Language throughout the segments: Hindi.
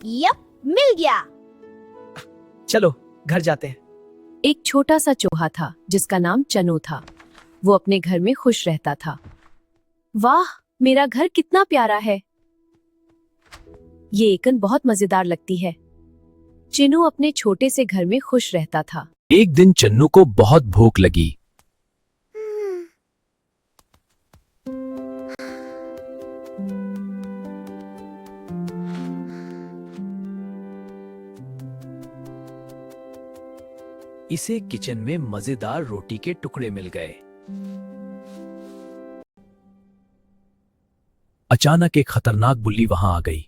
यप, मिल गया। चलो घर जाते हैं। एक छोटा सा चूहा था जिसका नाम चन्नू था। वो अपने घर में खुश रहता था। वाह, मेरा घर कितना प्यारा है। ये एकन बहुत मजेदार लगती है। चिन्नू अपने छोटे से घर में खुश रहता था। एक दिन चन्नू को बहुत भूख लगी। इसे किचन में मजेदार रोटी के टुकड़े मिल गए। अचानक एक खतरनाक बिल्ली वहां आ गई।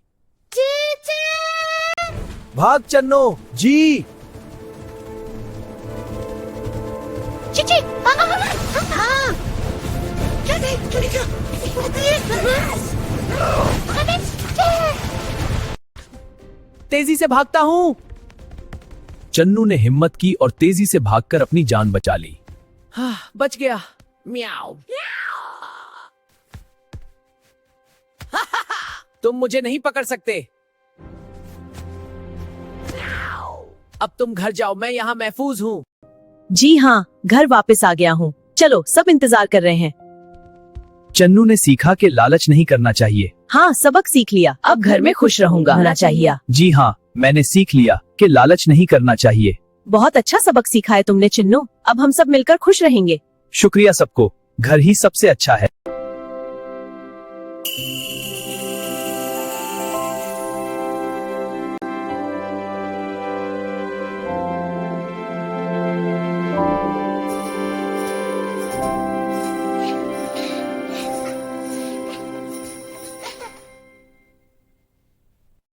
भाग चन्नो जी। चीची, तेजी से भागता हूँ। चन्नू ने हिम्मत की और तेजी से भागकर अपनी जान बचा ली। बच गया। म्याऊ। तुम मुझे नहीं पकड़ सकते। अब तुम घर जाओ, मैं यहाँ महफूज हूँ। जी हाँ, घर वापस आ गया हूँ। चलो, सब इंतजार कर रहे हैं। चन्नू ने सीखा कि लालच नहीं करना चाहिए। हाँ, सबक सीख लिया। अब घर में खुश रहूंगा होना चाहिए। जी हाँ, मैंने सीख लिया कि लालच नहीं करना चाहिए। बहुत अच्छा सबक सीखा है तुमने चिन्नू। अब हम सब मिलकर खुश रहेंगे। शुक्रिया सबको। घर ही सबसे अच्छा है।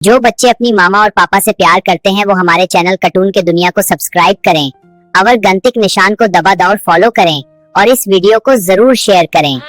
जो बच्चे अपनी मामा और पापा से प्यार करते हैं वो हमारे चैनल कार्टून के दुनिया को सब्सक्राइब करें और घंटिक निशान को दबा और फॉलो करें और इस वीडियो को जरूर शेयर करें।